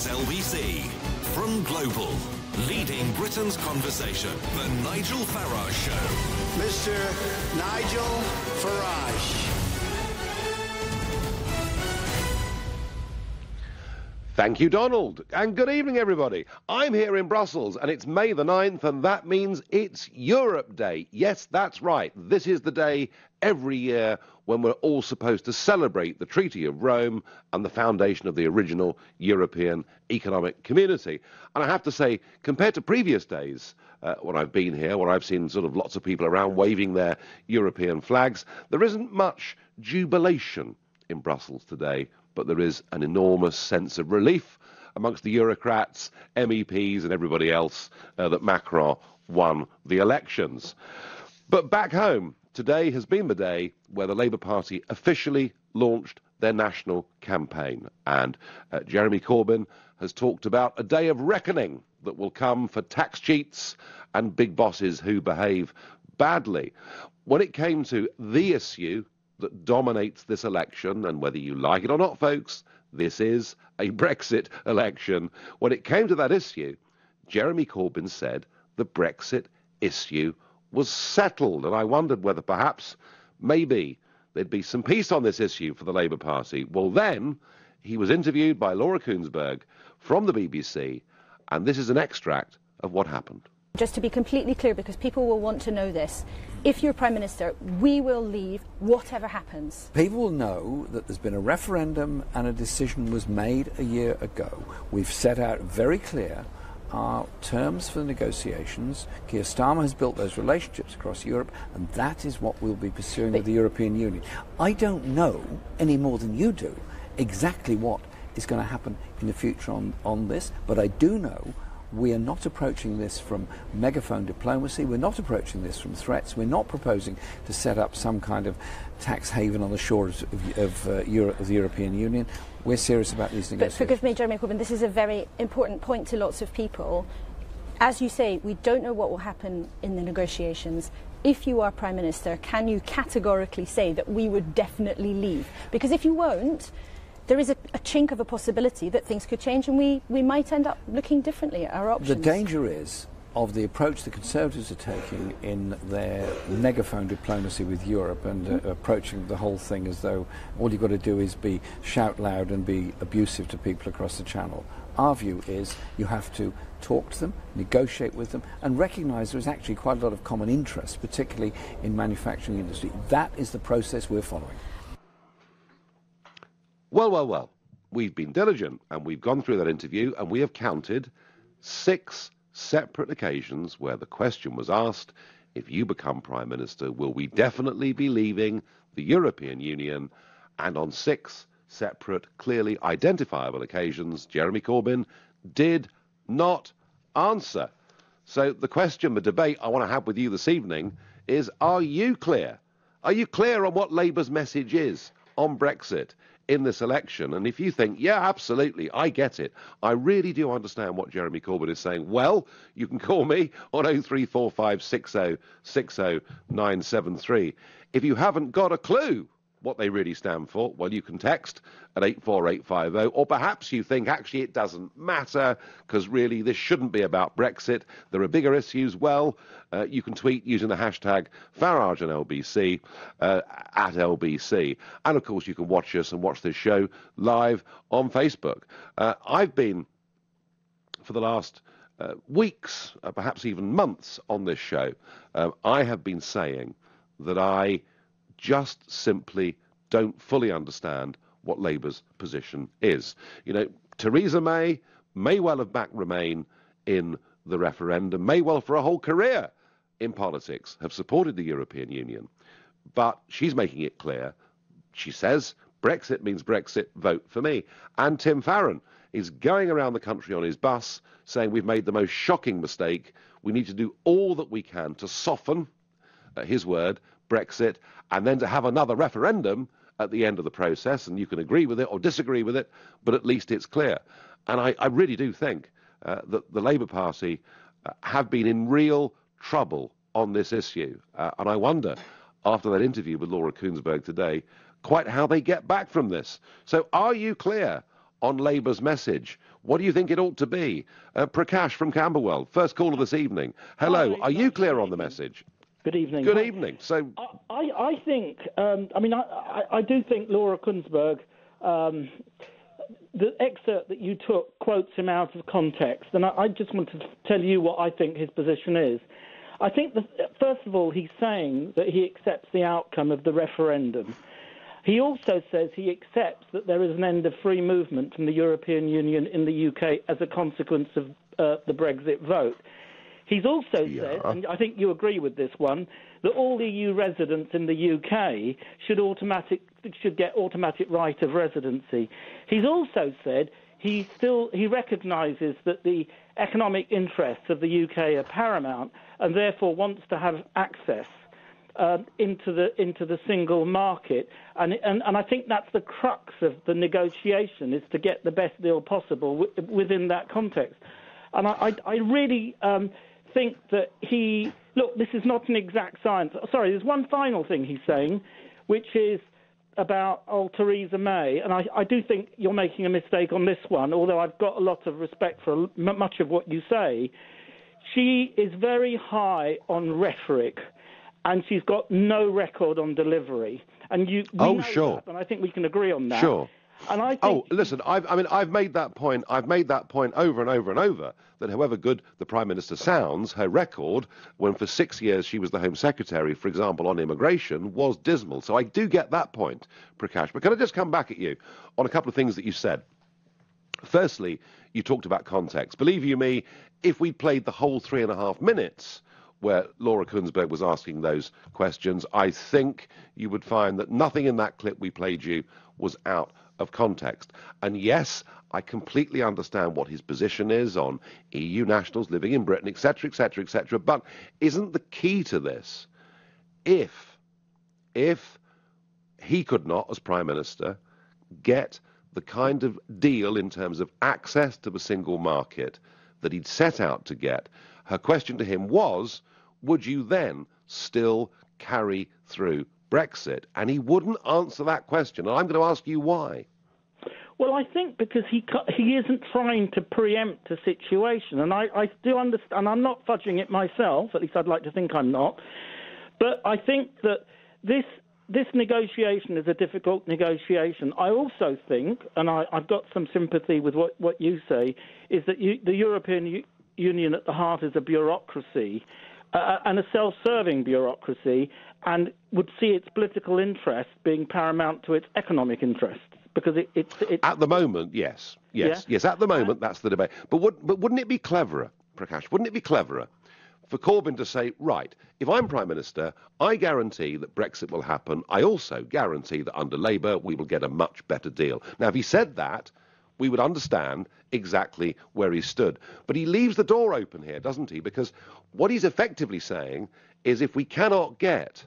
is LBC. From Global, leading Britain's conversation, the Nigel Farage Show. Mr. Nigel Farage. Thank you, Donald, and good evening, everybody. I'm here in Brussels, and it's May the 9th, and that means it's Europe Day. Yes, that's right. This is the day every year when we're all supposed to celebrate the Treaty of Rome and the foundation of the original European Economic Community. And I have to say, compared to previous days, when I've been here, where I've seen sort of lots of people around waving their European flags, there isn't much jubilation in Brussels today, but there is an enormous sense of relief amongst the Eurocrats, MEPs and everybody else that Macron won the elections. But back home, today has been the day where the Labour Party officially launched their national campaign. And Jeremy Corbyn has talked about a day of reckoning that will come for tax cheats and big bosses who behave badly. When it came to the issue that dominates this election, and whether you like it or not, folks, this is a Brexit election. When it came to that issue, Jeremy Corbyn said the Brexit issue was settled, and I wondered whether perhaps, maybe, there'd be some peace on this issue for the Labour Party. Well, then, he was interviewed by Laura Koonsberg from the BBC, and this is an extract of what happened. Just to be completely clear, because people will want to know this, if you're Prime Minister, we will leave whatever happens. People will know that there's been a referendum and a decision was made a year ago. We've set out very clear our terms for the negotiations. Keir Starmer has built those relationships across Europe, and that is what we'll be pursuing with the European Union. I don't know, any more than you do, exactly what is going to happen in the future on this, but I do know we are not approaching this from megaphone diplomacy. We're not approaching this from threats. We're not proposing to set up some kind of tax haven on the shores of the European Union. We're serious about these negotiations. But forgive me, Jeremy Corbyn, this is a very important point to lots of people. As you say, we don't know what will happen in the negotiations. If you are Prime Minister, can you categorically say that we would definitely leave? Because if you won't, there is a chink of a possibility that things could change and we might end up looking differently at our options. The danger is of the approach the Conservatives are taking in their megaphone diplomacy with Europe and approaching the whole thing as though all you've got to do is shout loud and be abusive to people across the Channel. Our view is you have to talk to them, negotiate with them, and recognise there's actually quite a lot of common interest, particularly in manufacturing industry. That is the process we're following. Well, we've been diligent, and we've gone through that interview, and we have counted 6 separate occasions where the question was asked, if you become Prime Minister, will we definitely be leaving the European Union? And on 6 separate, clearly identifiable occasions, Jeremy Corbyn did not answer. So the question, the debate I want to have with you this evening is, are you clear? Are you clear on what Labour's message is on Brexit in this election? And if you think, yeah, absolutely, I get it, I really do understand what Jeremy Corbyn is saying, well, you can call me on 0345 60 60 973. If you haven't got a clue what they really stand for, well, you can text at 84850, or perhaps you think, actually, it doesn't matter, because really this shouldn't be about Brexit. There are bigger issues. Well, you can tweet using the hashtag Farage and LBC, at LBC. And, of course, you can watch us and watch this show live on Facebook. I've been, for the last weeks, perhaps even months on this show, I have been saying that I just simply don't fully understand what Labour's position is. You know, Theresa May well have backed Remain in the referendum, may well for a whole career in politics have supported the European Union, but she's making it clear, she says, Brexit means Brexit, vote for me. And Tim Farron is going around the country on his bus saying we've made the most shocking mistake, we need to do all that we can to soften, his word, Brexit, and then to have another referendum at the end of the process, and you can agree with it or disagree with it, but at least it's clear. And I really do think that the Labour Party have been in real trouble on this issue. And I wonder, after that interview with Laura Koonsberg today, quite how they get back from this. So are you clear on Labour's message? What do you think it ought to be? Prakash from Camberwell, first caller this evening. Hello, are you clear on the message? Good evening. Good evening. So, I think, I do think Laura Kuenssberg, the excerpt that you took quotes him out of context, and I just want to tell you what I think his position is. I think, first of all, he's saying that he accepts the outcome of the referendum. He also says he accepts that there is an end of free movement from the European Union in the UK as a consequence of the Brexit vote. He's also said, and I think you agree with this one, that all EU residents in the UK should get automatic right of residency. He's also said he recognises that the economic interests of the UK are paramount and therefore wants to have access into the single market. And I think that's the crux of the negotiation, is to get the best deal possible within that context. And I really think that this is not an exact science. Sorry, there's one final thing he's saying, which is about Theresa May, and I do think you're making a mistake on this one, although I've got a lot of respect for much of what you say. She is very high on rhetoric, and she's got no record on delivery. And we know that, and I think we can agree on that. Sure. And I think listen, I've made that point. I've made that point over and over and over, that however good the Prime Minister sounds, her record, when for 6 years she was the Home Secretary, for example, on immigration, was dismal. So I do get that point, Prakash. But can I just come back at you on a couple of things that you said? Firstly, you talked about context. Believe you me, if we'd played the whole 3.5 minutes where Laura Kuenssberg was asking those questions, I think you would find that nothing in that clip we played you was out of context. And yes, I completely understand what his position is on EU nationals living in Britain, etc., etc., etc. But isn't the key to this, if he could not, as Prime Minister, get the kind of deal in terms of access to the single market that he'd set out to get, her question to him was, would you then still carry through Brexit? And he wouldn't answer that question. And I'm going to ask you why. Well, I think because he isn't trying to preempt a situation, and I do understand, I'm not fudging it myself, at least I'd like to think I'm not, but I think that this negotiation is a difficult negotiation. I also think, and I've got some sympathy with what you say, is that the European Union at the heart is a bureaucracy, and a self-serving bureaucracy, and would see its political interest being paramount to its economic interests. Because it's at the moment, yes. At the moment, that's the debate. But wouldn't it be cleverer, Prakash? Wouldn't it be cleverer for Corbyn to say, right, if I'm Prime Minister, I guarantee that Brexit will happen. I also guarantee that under Labour we will get a much better deal. Now, if he said that, we would understand exactly where he stood. But he leaves the door open here, doesn't he? Because what he's effectively saying is, if we cannot get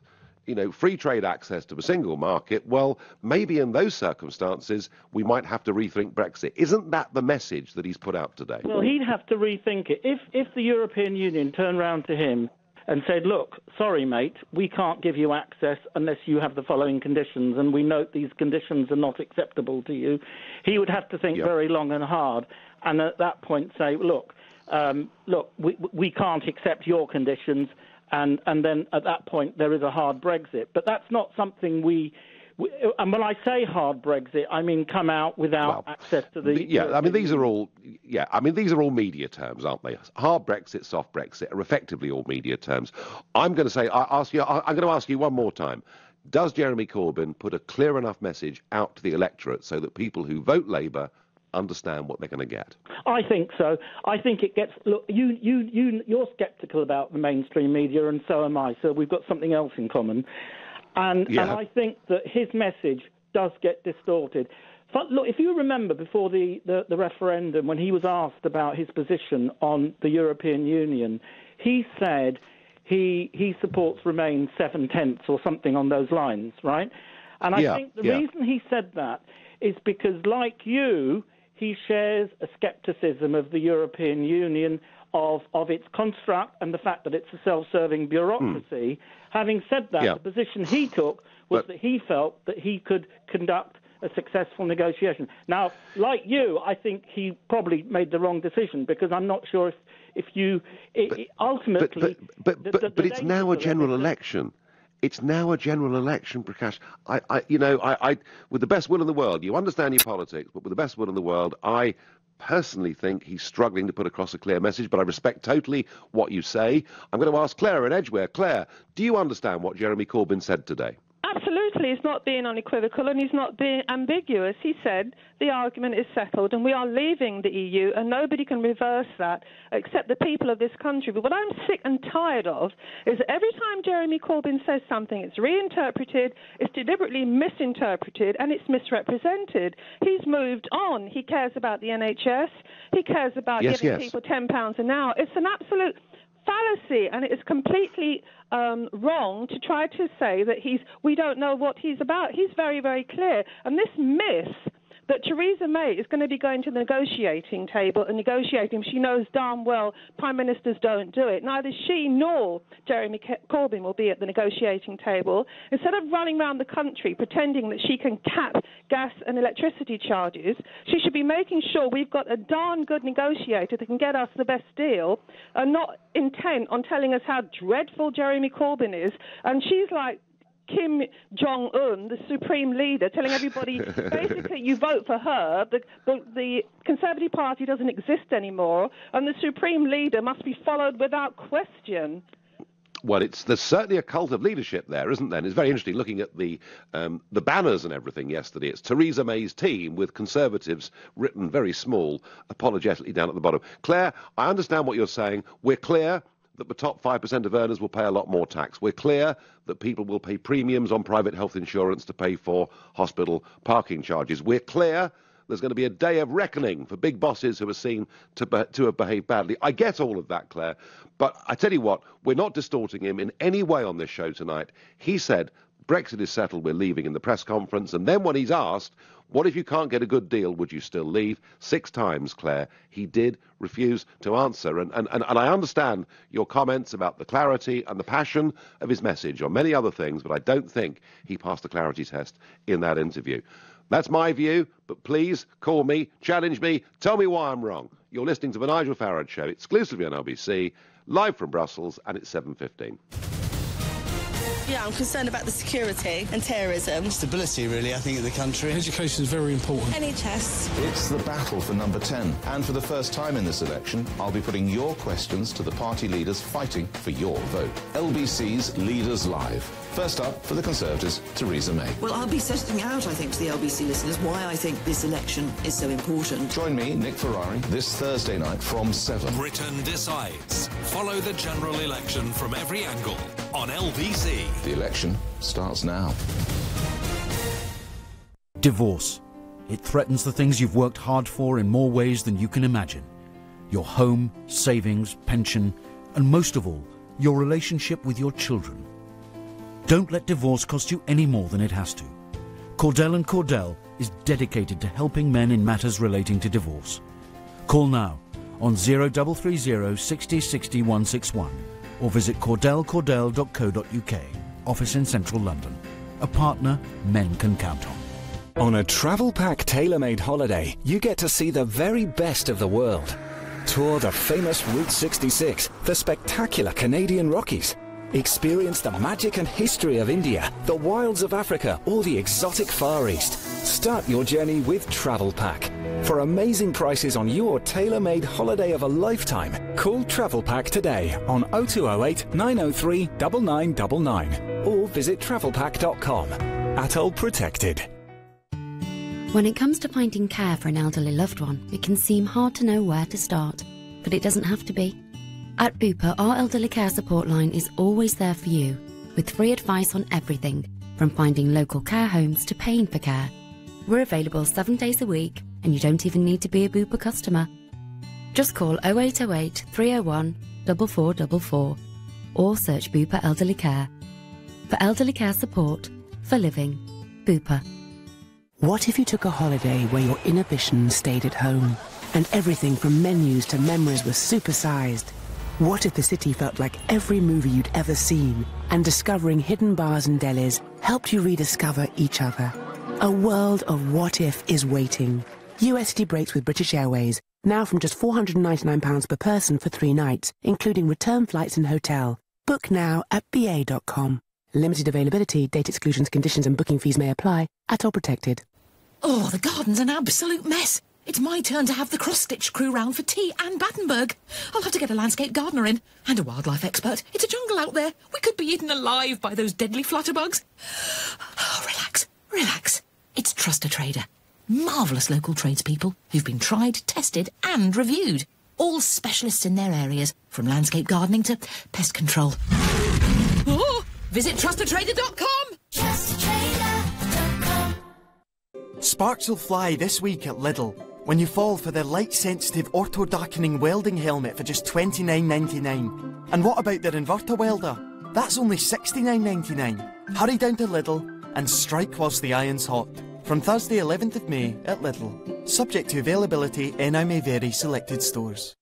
free trade access to the single market, well, maybe in those circumstances, we might have to rethink Brexit. Isn't that the message that he's put out today? Well, he'd have to rethink it. If the European Union turned round to him and said, look, sorry, mate, we can't give you access unless you have the following conditions, and we note these conditions are not acceptable to you, he would have to think very long and hard, and at that point say, look, we can't accept your conditions, and then at that point there is a hard Brexit. But that's not something and when I say hard Brexit, I mean come out without access to the... these are all media terms, aren't they? Hard Brexit, soft Brexit are effectively all media terms. I'm going to ask you one more time. Does Jeremy Corbyn put a clear enough message out to the electorate so that people who vote Labour understand what they're going to get? I think so. I think it gets... Look, you're sceptical about the mainstream media, and so am I, so we've got something else in common. And I think that his message does get distorted. But look, if you remember before the referendum, when he was asked about his position on the European Union, he said he supports Remain 7/10 or something on those lines, right? And I think the reason he said that is because, like you, he shares a scepticism of the European Union, of its construct and the fact that it's a self-serving bureaucracy. Having said that, the position he took was that he felt that he could conduct a successful negotiation. Now, like you, I think he probably made the wrong decision, because I'm not sure if you ultimately. But it's now a general election. It's now a general election, Prakash. I, with the best will in the world, you understand your politics, but with the best will in the world, I personally think he's struggling to put across a clear message, but I respect totally what you say. I'm going to ask Claire in Edgware. Claire, do you understand what Jeremy Corbyn said today? Absolutely. He's not being unequivocal and he's not being ambiguous. He said the argument is settled and we are leaving the EU and nobody can reverse that except the people of this country. But what I'm sick and tired of is that every time Jeremy Corbyn says something, it's reinterpreted, it's deliberately misinterpreted and it's misrepresented. He's moved on. He cares about the NHS. He cares about giving people £10 an hour. It's an absolute fallacy, and it is completely wrong to try to say that we don't know what he's about. He's very, very clear. And this myth that Theresa May is going to be going to the negotiating table and negotiating, she knows darn well prime ministers don't do it. Neither she nor Jeremy Corbyn will be at the negotiating table. Instead of running around the country pretending that she can cap gas and electricity charges, she should be making sure we've got a darn good negotiator that can get us the best deal and not intent on telling us how dreadful Jeremy Corbyn is. And she's like Kim Jong-un, the supreme leader, telling everybody, basically, you vote for her, the Conservative Party doesn't exist anymore, and the supreme leader must be followed without question. Well, there's certainly a cult of leadership there, isn't there? And it's very interesting looking at the banners and everything yesterday. It's Theresa May's team with Conservatives written very small, apologetically down at the bottom. Claire, I understand what you're saying. We're clear that the top 5% of earners will pay a lot more tax. We're clear that people will pay premiums on private health insurance to pay for hospital parking charges. We're clear there's going to be a day of reckoning for big bosses who are seen to have behaved badly. I get all of that, Claire, but I tell you what, we're not distorting him in any way on this show tonight. He said Brexit is settled, we're leaving in the press conference, and then when he's asked, what if you can't get a good deal, would you still leave? 6 times, Claire, he did refuse to answer. And I understand your comments about the clarity and the passion of his message on many other things, but I don't think he passed the clarity test in that interview. That's my view, but please call me, challenge me, tell me why I'm wrong. You're listening to The Nigel Farage Show, exclusively on LBC, live from Brussels, and it's 7:15. Yeah, I'm concerned about the security and terrorism. Stability, really, I think, of the country. Education is very important. NHS. It's the battle for number 10. And for the first time in this election, I'll be putting your questions to the party leaders fighting for your vote. LBC's Leaders Live. First up, for the Conservatives, Theresa May. Well, I'll be setting out, I think, to the LBC listeners why I think this election is so important. Join me, Nick Ferrari, this Thursday night from 7. Britain decides. Follow the general election from every angle on LBC. The election starts now. Divorce. It threatens the things you've worked hard for in more ways than you can imagine. Your home, savings, pension, and most of all, your relationship with your children. Don't let divorce cost you any more than it has to. Cordell & Cordell is dedicated to helping men in matters relating to divorce. Call now on 0330 60 60 161 or visit cordellcordell.co.uk. Office in central London. A partner men can count on. On a travel pack tailor-made holiday, you get to see the very best of the world. Tour the famous Route 66, the spectacular Canadian Rockies. Experience the magic and history of India, the wilds of Africa, or the exotic Far East. Start your journey with Travel Pack. For amazing prices on your tailor-made holiday of a lifetime, call Travel Pack today on 0208 903 9999 or visit travelpack.com. Atoll Protected. When it comes to finding care for an elderly loved one, it can seem hard to know where to start, but it doesn't have to be. At Bupa, our elderly care support line is always there for you, with free advice on everything, from finding local care homes to paying for care. We're available 7 days a week, and you don't even need to be a Bupa customer. Just call 0808 301 4444 or search Bupa Elderly Care. For elderly care support, for living, Bupa. What if you took a holiday where your inhibition stayed at home, and everything from menus to memories was supersized? What if the city felt like every movie you'd ever seen, and discovering hidden bars and delis helped you rediscover each other? A world of what if is waiting. US City breaks with British Airways, now from just £499 per person for 3 nights, including return flights and hotel. Book now at ba.com. Limited availability, date exclusions, conditions and booking fees may apply. At all protected. Oh, the garden's an absolute mess. It's my turn to have the cross-stitch crew round for tea and Battenberg. I'll have to get a landscape gardener in and a wildlife expert. It's a jungle out there. We could be eaten alive by those deadly flutterbugs. Oh, relax, relax. It's Trust a Trader. Marvellous local tradespeople who've been tried, tested and reviewed. All specialists in their areas, from landscape gardening to pest control. Oh, visit trustatrader.com. Trustatrader.com. Sparks will fly this week at Lidl when you fall for their light-sensitive auto-darkening welding helmet for just $29.99. And what about their inverter welder? That's only $69.99. Hurry down to Lidl and strike whilst the iron's hot. From Thursday 11th of May at Lidl. Subject to availability, NI may vary, selected stores.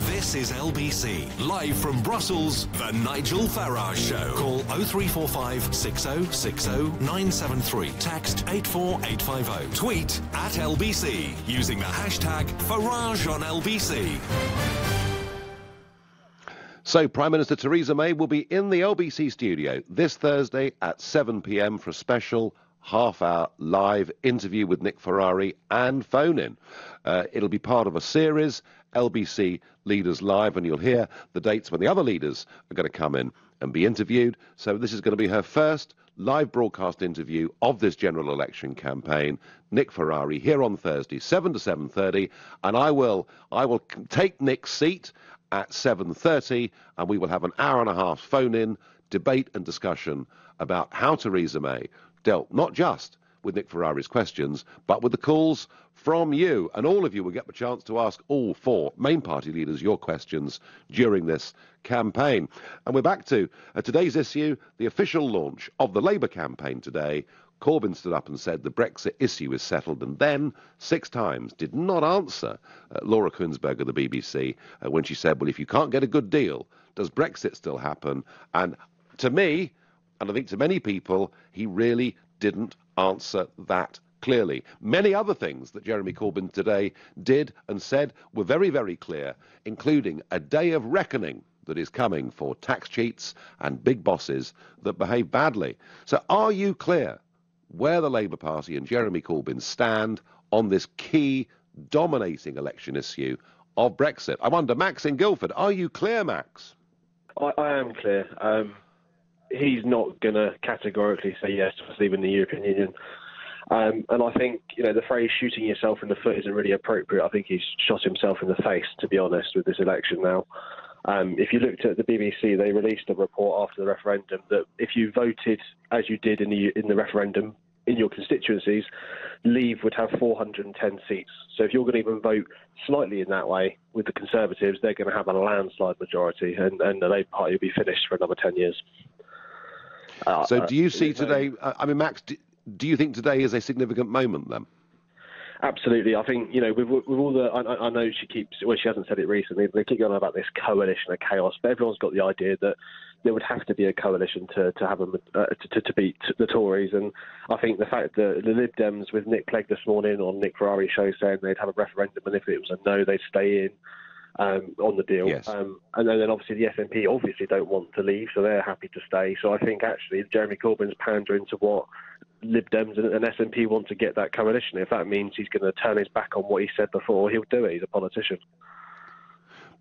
This is LBC, live from Brussels, The Nigel Farage Show. Call 0345 6060 973. Text 84850. Tweet at LBC using the hashtag FarageOnLBC. So, Prime Minister Theresa May will be in the LBC studio this Thursday at 7 p.m. for a special half-hour live interview with Nick Ferrari and phone-in. It'll be part of a series, LBC Leaders Live, and you'll hear the dates when the other leaders are going to come in and be interviewed. So this is going to be her first live broadcast interview of this general election campaign. Nick Ferrari here on Thursday, 7 to 7:30, and I will take Nick's seat at 7:30, and we will have an hour and a half phone-in debate and discussion about how Theresa May dealt not just with Nick Ferrari's questions, but with the calls from you. And all of you will get the chance to ask all 4 main party leaders your questions during this campaign. And we're back to today's issue, the official launch of the Labour campaign today. Corbyn stood up and said the Brexit issue is settled, and then 6 times did not answer Laura Kuenssberg of the BBC when she said, well, if you can't get a good deal, does Brexit still happen? And to me, and I think to many people, he really didn't answer that clearly. Many other things that Jeremy Corbyn today did and said were very, very clear, including a day of reckoning that is coming for tax cheats and big bosses that behave badly. So are you clear where the Labour Party and Jeremy Corbyn stand on this key dominating election issue of Brexit? I wonder, Max in Guildford, are you clear, Max? I am clear. He's not going to categorically say yes to us leaving the European Union. And I think, the phrase shooting yourself in the foot isn't really appropriate. I think he's shot himself in the face, to be honest, with this election now. If you looked at the BBC, they released a report after the referendum that if you voted as you did in the referendum in your constituencies, Leave would have 410 seats. So if you're going to even vote slightly in that way with the Conservatives, they're going to have a landslide majority, and the Labour Party will be finished for another 10 years. So do you see today, Max, do you think today is a significant moment then? Absolutely. I think, with all the... I know she hasn't said it recently, but they keep going about this coalition of chaos, but everyone's got the idea that there would have to be a coalition to have to beat the Tories. And I think the fact that the Lib Dems with Nick Clegg this morning on Nick Ferrari's show saying they'd have a referendum, and if it was a no, they'd stay in on the deal. Yes. And then obviously the SNP obviously don't want to leave, so they're happy to stay. So I think actually Jeremy Corbyn's pandering to what Lib Dems and SNP want to get that coalition. If that means he's going to turn his back on what he said before, he'll do it. He's a politician.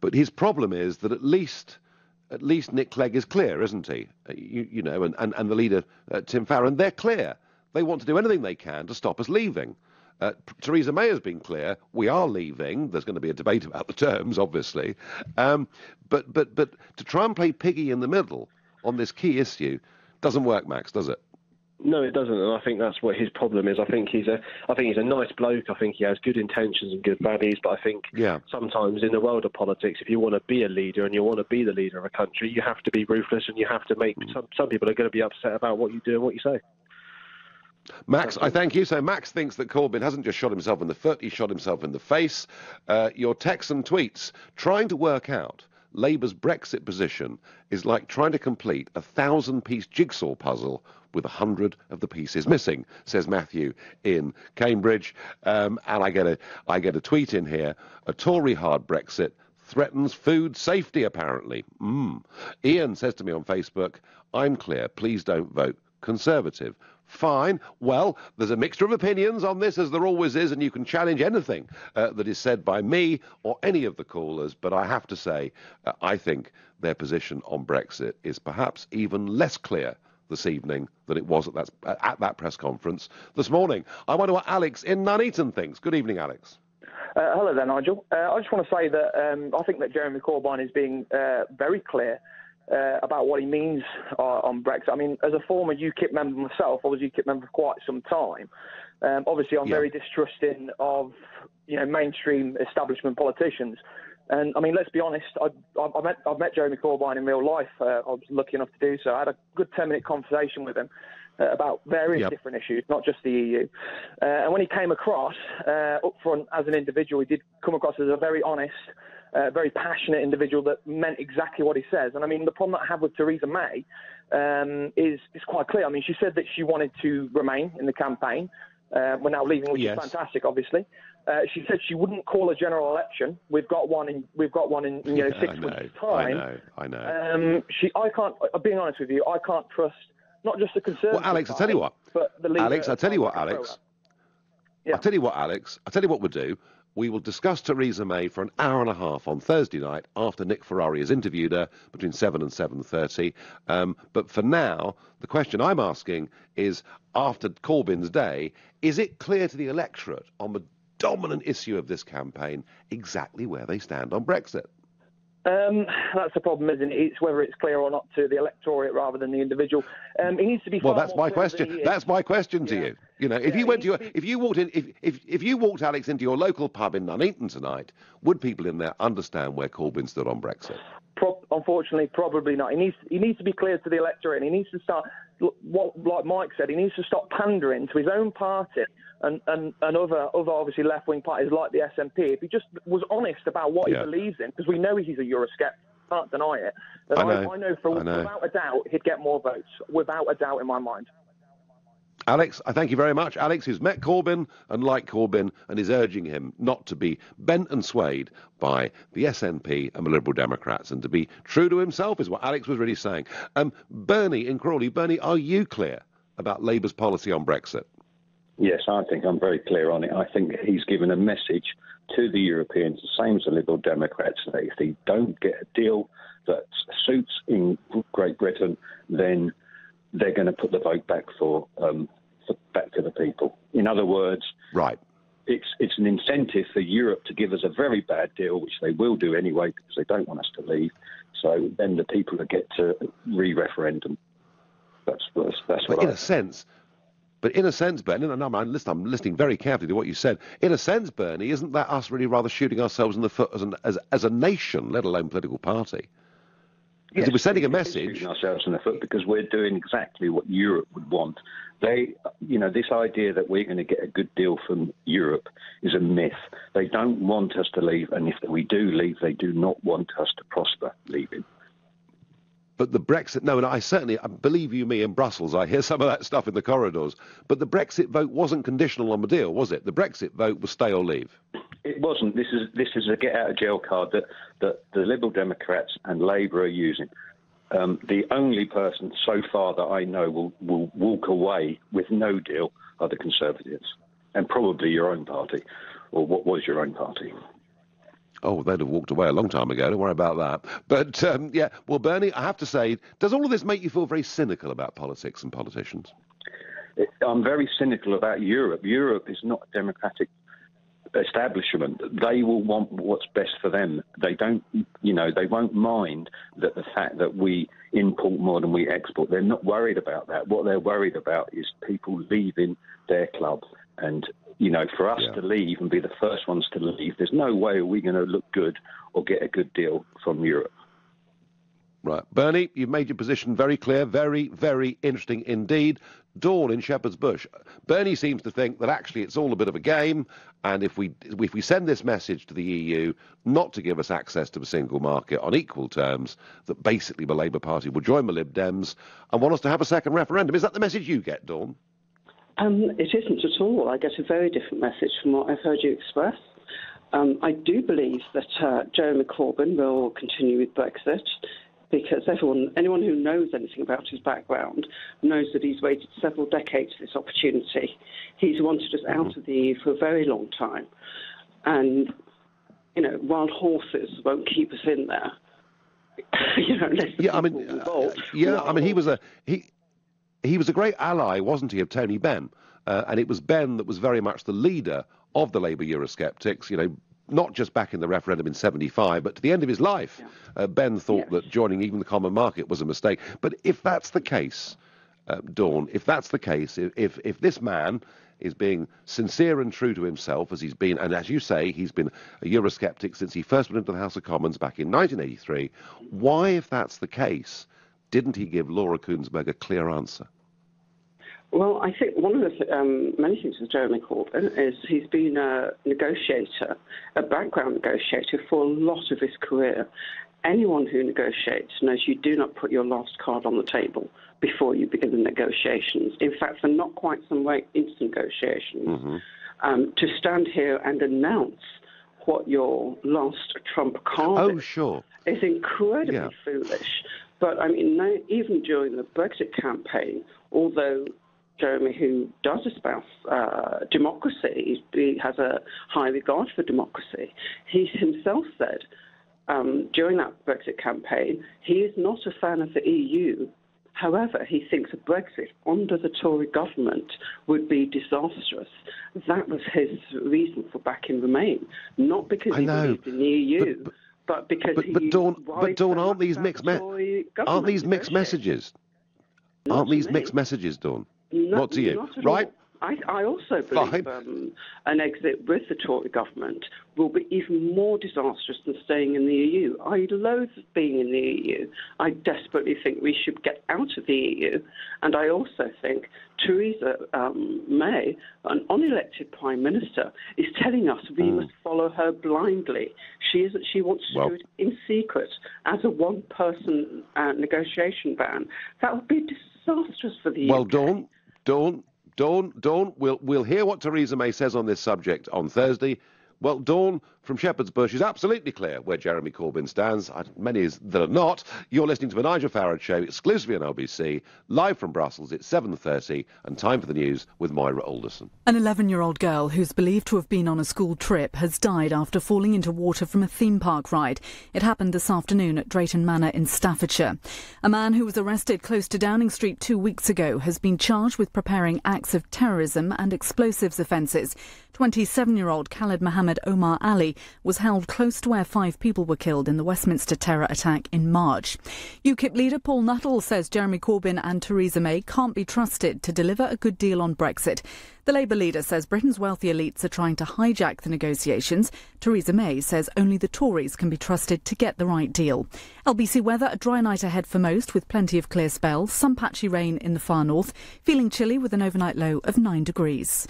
But his problem is that at least Nick Clegg is clear, isn't he? And the leader, Tim Farron, they're clear. They want to do anything they can to stop us leaving. Theresa May has been clear. We are leaving. There's going to be a debate about the terms, obviously. But to try and play piggy in the middle on this key issue doesn't work, Max, does it? No, it doesn't, and I think that's what his problem is. I think he's a nice bloke. I think he has good intentions and good values, but I think sometimes in the world of politics, if you want to be a leader and you want to be the leader of a country, you have to be ruthless, and you have to make some people are going to be upset about what you do and what you say. Max, I thank you. So Max thinks that Corbyn hasn't just shot himself in the foot, he shot himself in the face. Your texts and tweets trying to work out Labour's Brexit position is like trying to complete a 1,000-piece jigsaw puzzle with 100 of the pieces missing, says Matthew in Cambridge. And I get a tweet in here. A Tory hard Brexit threatens food safety, apparently. Ian says to me on Facebook, I'm clear, please don't vote Conservative. Fine. Well, there's a mixture of opinions on this, as there always is, and you can challenge anything that is said by me or any of the callers, but I have to say, I think their position on Brexit is perhaps even less clear this evening than it was at that press conference this morning. I wonder what Alex in Nuneaton thinks. Good evening, Alex. Hello there, Nigel. I just want to say that I think that Jeremy Corbyn is being very clear about what he means on Brexit. I mean, as a former UKIP member myself, I was a UKIP member for quite some time. Obviously, I'm very distrusting of mainstream establishment politicians. And I mean, let's be honest. I've met Jeremy Corbyn in real life. I was lucky enough to do so. I had a good 10-minute conversation with him about various different issues, not just the EU. And when he came across up front as an individual, he did come across as a very honest, very passionate individual that meant exactly what he says. And I mean, the problem that I have with Theresa May is quite clear. I mean, she said that she wanted to remain in the campaign. We're now leaving, which is fantastic, obviously. She said she wouldn't call a general election. We've got one in 6 weeks' time. I know. I can't. Being honest with you, I can't trust not just the Conservative. Well, Alex, I tell you what. But the leader, Alex, I tell you what, Alex. I tell you what, Alex. I tell you what we'll do. We will discuss Theresa May for an hour and a half on Thursday night after Nick Ferrari has interviewed her between 7 and 7:30. But for now, the question I'm asking is, after Corbyn's day, is it clear to the electorate on the dominant issue of this campaign exactly where they stand on Brexit? That's the problem, isn't it? It's whether it's clear or not to the electorate rather than the individual. He needs to be. Well, that's my question. That's my question to you. You know, if you went to if you walked Alex into your local pub in Nuneaton tonight, would people in there understand where Corbyn stood on Brexit? Unfortunately, probably not. He needs to be clear to the electorate, and he needs to start. Like Mike said, he needs to stop pandering to his own party and other obviously left-wing parties like the SNP. If he just was honest about what he believes in, because we know he's a Eurosceptic, can't deny it. Then I know without a doubt he'd get more votes, without a doubt in my mind. Alex, I thank you very much. Alex, who's met Corbyn and liked Corbyn and is urging him not to be bent and swayed by the SNP and the Liberal Democrats and to be true to himself is what Alex was really saying. Bernie in Crawley. Bernie, are you clear about Labour's policy on Brexit? Yes, I think I'm very clear on it. I think he's given a message to the Europeans, the same as the Liberal Democrats, that if they don't get a deal that suits in Great Britain, then they're going to put the vote back back to the people. In other words, it's an incentive for Europe to give us a very bad deal, which they will do anyway because they don't want us to leave. So then the people will get to re-referendum. That's what in a sense. But in a sense, Bernie, and I'm listening very carefully to what you said. In a sense, Bernie, isn't that us really rather shooting ourselves in the foot as a nation, let alone political party? Because we're sending a message. Shooting ourselves in the foot because we're doing exactly what Europe would want. This idea that we're going to get a good deal from Europe is a myth. They don't want us to leave, and if we do leave, they do not want us to prosper leaving. But the Brexit, no, and I believe you me, in Brussels, I hear some of that stuff in the corridors. But the Brexit vote wasn't conditional on the deal, was it? The Brexit vote was stay or leave. It wasn't. This is a get out of jail card that the Liberal Democrats and Labour are using. The only person so far that I know will walk away with no deal are the Conservatives, and probably your own party, or what was your own party. Oh, they'd have walked away a long time ago. Don't worry about that. But, well, Bernie, I have to say, does all of this make you feel very cynical about politics and politicians? I'm very cynical about Europe. Europe is not a democratic establishment. They will want what's best for them. They don't, they won't mind that the fact that we import more than we export. They're not worried about that. What they're worried about is people leaving their club. And for us to leave and be the first ones to leave, there's no way we're going to look good or get a good deal from Europe. Right. Bernie, you've made your position very clear, very, very interesting indeed. Dawn in Shepherd's Bush. Bernie seems to think that actually it's all a bit of a game, and if we send this message to the EU not to give us access to a single market on equal terms, that basically the Labour Party will join the Lib Dems and want us to have a second referendum. Is that the message you get, Dawn? It isn't at all. I get a very different message from what I've heard you express. I do believe that Jeremy Corbyn will continue with Brexit, because anyone who knows anything about his background knows that he's waited several decades for this opportunity. He's wanted us out of the EU for a very long time. And, wild horses won't keep us in there. He was a great ally, wasn't he, of Tony Benn? And it was Benn that was very much the leader of the Labour Eurosceptics, not just back in the referendum in 75, but to the end of his life. Benn thought that joining even the common market was a mistake. But if that's the case, Dawn, if that's the case, if this man is being sincere and true to himself, as he's been, and as you say, he's been a Eurosceptic since he first went into the House of Commons back in 1983, why, if that's the case, didn't he give Laura Kuenssberg a clear answer? Well, I think one of the many things with Jeremy Corbyn is he's been a negotiator, a background negotiator for a lot of his career. Anyone who negotiates knows you do not put your last card on the table before you begin the negotiations. In fact, they're not quite some way into negotiations. To stand here and announce what your last trump card is incredibly foolish. But, even during the Brexit campaign, although Jeremy, who does espouse democracy, he has a high regard for democracy, he himself said during that Brexit campaign he is not a fan of the EU. However, he thinks a Brexit under the Tory government would be disastrous. That was his reason for backing Remain, not because he believed in the EU, but because Dawn, aren't these mixed messages? Aren't these mixed messages, Dawn? What do you? Right? I also believe an exit with the Tory government will be even more disastrous than staying in the EU. I loathe being in the EU. I desperately think we should get out of the EU. And I also think Theresa May, an unelected Prime Minister, is telling us we must follow her blindly. She wants to do it in secret as a one-person negotiation ban. That would be disastrous for the UK. Dawn, we'll hear what Theresa May says on this subject on Thursday. Well, Dawn from Shepherd's Bush is absolutely clear where Jeremy Corbyn stands. Many that are not. You're listening to the Nigel Farage Show, exclusively on LBC, live from Brussels. It's 7:30, and time for the news with Moira Alderson. An 11-year-old girl who's believed to have been on a school trip has died after falling into water from a theme park ride. It happened this afternoon at Drayton Manor in Staffordshire. A man who was arrested close to Downing Street 2 weeks ago has been charged with preparing acts of terrorism and explosives offences. 27-year-old Khalid Mohammed Omar Ali was held close to where 5 people were killed in the Westminster terror attack in March. UKIP leader Paul Nuttall says Jeremy Corbyn and Theresa May can't be trusted to deliver a good deal on Brexit. The Labour leader says Britain's wealthy elites are trying to hijack the negotiations. Theresa May says only the Tories can be trusted to get the right deal. LBC weather, a dry night ahead for most with plenty of clear spells, some patchy rain in the far north, feeling chilly with an overnight low of 9 degrees.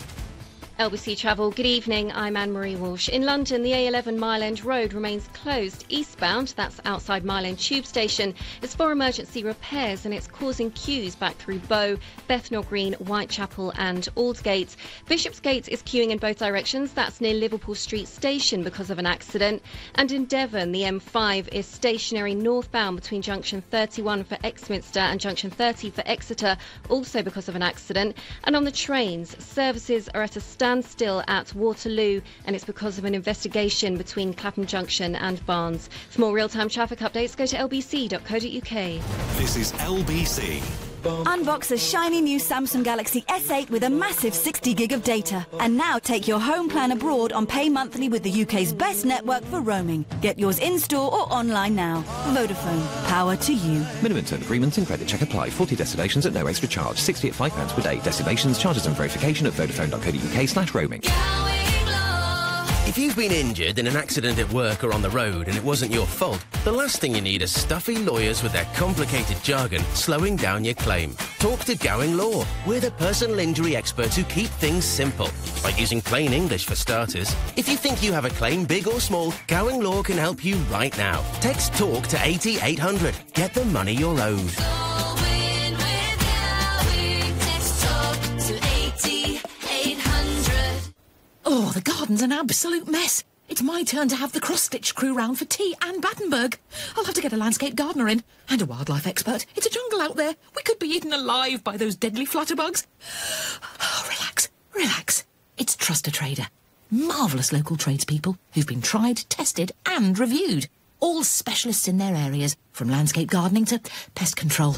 LBC Travel, good evening, I'm Anne-Marie Walsh. In London, the A11 Mile End Road remains closed eastbound, that's outside Mile End Tube Station. It's for emergency repairs and it's causing queues back through Bow, Bethnal Green, Whitechapel and Aldgate. Bishopsgate is queuing in both directions, that's near Liverpool Street Station because of an accident. And in Devon, the M5 is stationary northbound between junction 31 for Exminster and junction 30 for Exeter, also because of an accident. And on the trains, services are at a standstill at Waterloo, and it's because of an investigation between Clapham Junction and Barnes. For more real-time traffic updates, go to lbc.co.uk. This is LBC. Unbox a shiny new Samsung Galaxy S8 with a massive 60 gig of data. And now take your home plan abroad on Pay Monthly with the UK's best network for roaming. Get yours in-store or online now. Vodafone. Power to you. Minimum term agreements and credit check apply. 40 destinations at no extra charge. 60 at £5 per day. Destinations, charges and verification at vodafone.co.uk/roaming. If you've been injured in an accident at work or on the road and it wasn't your fault, the last thing you need are stuffy lawyers with their complicated jargon slowing down your claim. Talk to Gowing Law. We're the personal injury experts who keep things simple, like using plain English for starters. If you think you have a claim, big or small, Gowing Law can help you right now. Text TALK to 80800. Get the money you're owed. Oh, the garden's an absolute mess. It's my turn to have the cross-stitch crew round for tea and Battenberg. I'll have to get a landscape gardener in and a wildlife expert. It's a jungle out there. We could be eaten alive by those deadly flutterbugs. Oh, relax, relax. It's Trust a Trader. Marvellous local tradespeople who've been tried, tested and reviewed. All specialists in their areas, from landscape gardening to pest control.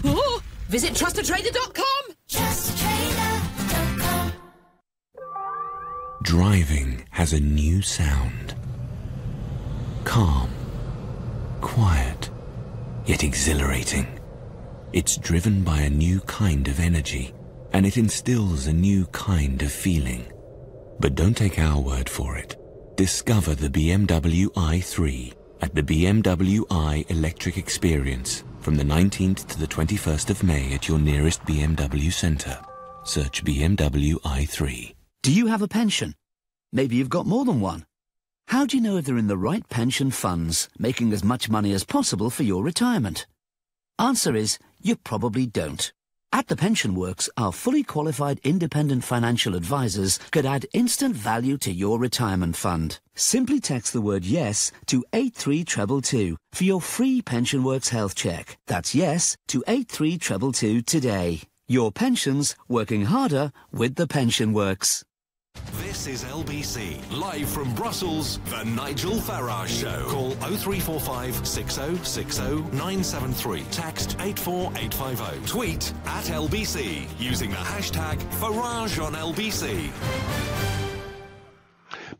Oh, visit trustatrader.com. Trustatrader.com. Driving has a new sound. Calm, quiet, yet exhilarating. It's driven by a new kind of energy, and it instills a new kind of feeling. But don't take our word for it. Discover the BMW i3 at the BMW i Electric Experience from the 19th to the 21st of May at your nearest BMW centre. Search BMW i3. Do you have a pension? Maybe you've got more than one. How do you know if they're in the right pension funds, making as much money as possible for your retirement? Answer is, you probably don't. At the Pension Works, our fully qualified independent financial advisors could add instant value to your retirement fund. Simply text the word YES to 83222 for your free Pension Works health check. That's YES to 83222 today. Your pensions working harder with the Pension Works. This is LBC, live from Brussels, the Nigel Farage Show. Call 0345 6060 973. Text 84850. Tweet at LBC using the hashtag FarageOnLBC.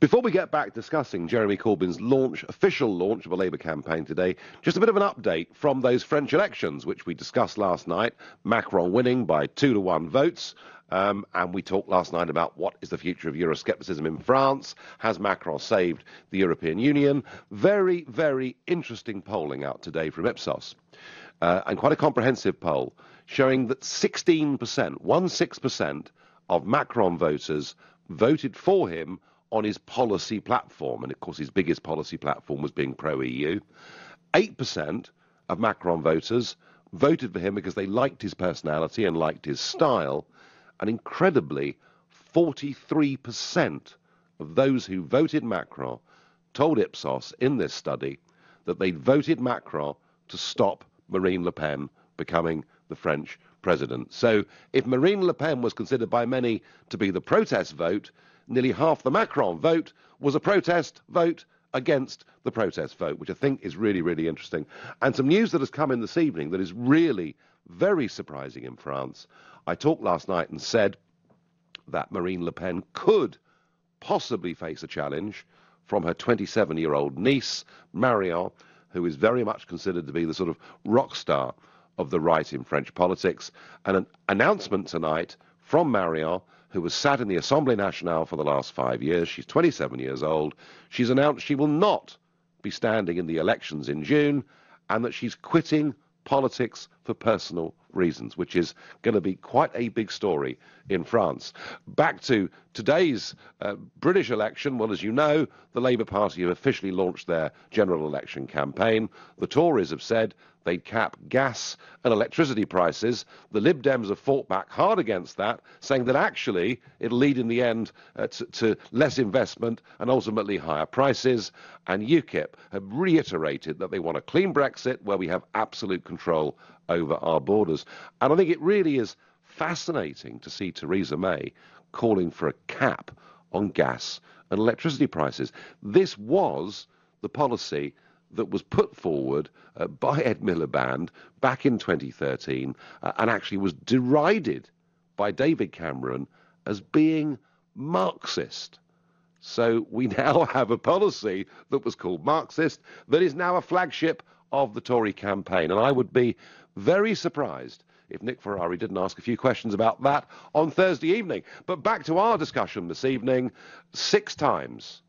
Before we get back discussing Jeremy Corbyn's official launch of a Labour campaign today, just a bit of an update from those French elections, which we discussed last night. Macron winning by 2-1 votes. And we talked last night about what is the future of Euroscepticism in France. Has Macron saved the European Union? Very, very interesting polling out today from Ipsos. And quite a comprehensive poll showing that 16% of Macron voters voted for him on his policy platform. And of course, his biggest policy platform was being pro-EU. 8% of Macron voters voted for him because they liked his personality and liked his style. And incredibly, 43% of those who voted Macron told Ipsos in this study that they'd voted Macron to stop Marine Le Pen becoming the French president. So if Marine Le Pen was considered by many to be the protest vote, nearly half the Macron vote was a protest vote against the protest vote, which I think is really, really interesting. And some news that has come in this evening that is really very surprising in France. I talked last night and said that Marine Le Pen could possibly face a challenge from her 27-year-old niece, Marion, who is very much considered to be the sort of rock star of the right in French politics. And an announcement tonight from Marion, who was sat in the Assemblée Nationale for the last 5 years. She's 27 years old. She's announced she will not be standing in the elections in June and that she's quitting politics for personal reasons, which is going to be quite a big story in France. Back to today's British election. Well, as you know, the Labour Party have officially launched their general election campaign. The Tories have said they'd cap gas and electricity prices. The Lib Dems have fought back hard against that, saying that actually it'll lead in the end to less investment and ultimately higher prices. And UKIP have reiterated that they want a clean Brexit where we have absolute control over our borders. And I think it really is fascinating to see Theresa May calling for a cap on gas and electricity prices. This was the policy that was put forward by Ed Miliband back in 2013 and actually was derided by David Cameron as being Marxist. So we now have a policy that was called Marxist that is now a flagship of the Tory campaign. And I would be very surprised if Nick Ferrari didn't ask a few questions about that on Thursday evening. But back to our discussion this evening. 6 times,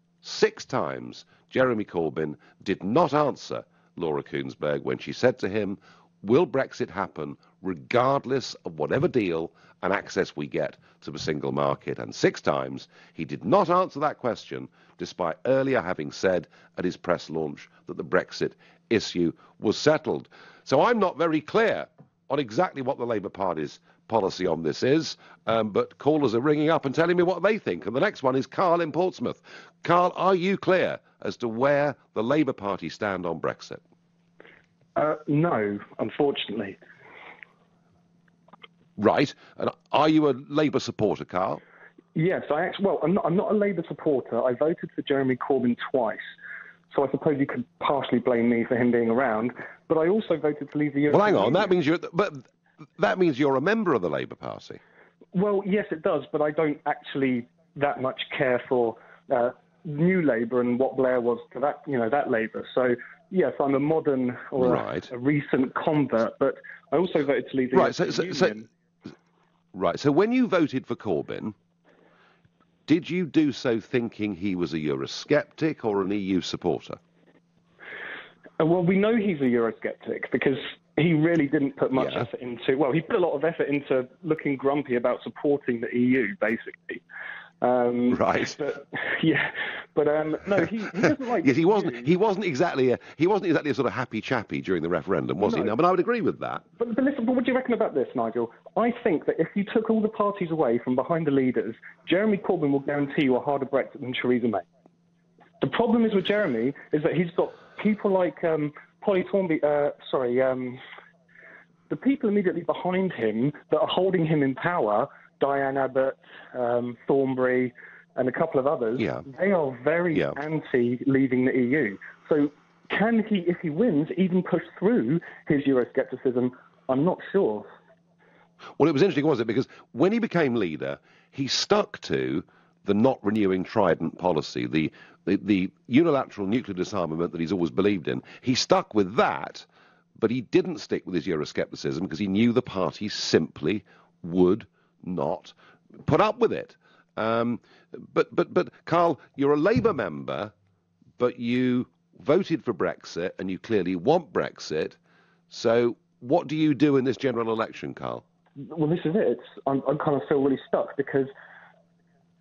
Jeremy Corbyn did not answer Laura Kuenssberg when she said to him, will Brexit happen regardless of whatever deal and access we get to the single market? And 6 times he did not answer that question, despite earlier having said at his press launch that the Brexit issue was settled. So I'm not very clear on exactly what the Labour Party's policy on this is, but callers are ringing up and telling me what they think. And the next one is Carl in Portsmouth. Carl, are you clear as to where the Labour Party stand on Brexit? No, unfortunately. Right. And are you a Labour supporter, Carl? Yes, I'm not a Labour supporter. I voted for Jeremy Corbyn twice, so I suppose you could partially blame me for him being around. But I also voted to leave the European Well, hang on. Union. That means you're a member of the Labour Party. Well, yes, it does, but I don't actually that much care for New Labour and what Blair was to that Labour. So yes, I'm a modern or a recent convert, but I also voted to leave the European Union. Right. So when you voted for Corbyn, did you do so thinking he was a Eurosceptic or an EU supporter? Well, we know he's a Eurosceptic because he really didn't put much effort into... Well, he put a lot of effort into looking grumpy about supporting the EU, basically. Right. But, no, he doesn't like... Yes, he wasn't exactly a sort of happy chappy during the referendum, was he? No, but I would agree with that. But listen, what do you reckon about this, Nigel? I think that if you took all the parties away from behind the leaders, Jeremy Corbyn will guarantee you a harder Brexit than Theresa May. The problem is with Jeremy is that he's got people like Polly Thornby, the people immediately behind him that are holding him in power, Diane Abbott, Thornbury, and a couple of others, they are very anti-leaving the EU. So can he, if he wins, even push through his Euroscepticism? I'm not sure. Well, it was interesting, wasn't it? Because when he became leader, he stuck to the not renewing Trident policy, the unilateral nuclear disarmament that he's always believed in. He stuck with that, but he didn't stick with his Euroscepticism because he knew the party simply would not put up with it. But Carl, you're a Labour member, but you voted for Brexit and you clearly want Brexit. So what do you do in this general election, Carl? Well, this is it. I kind of feel really stuck because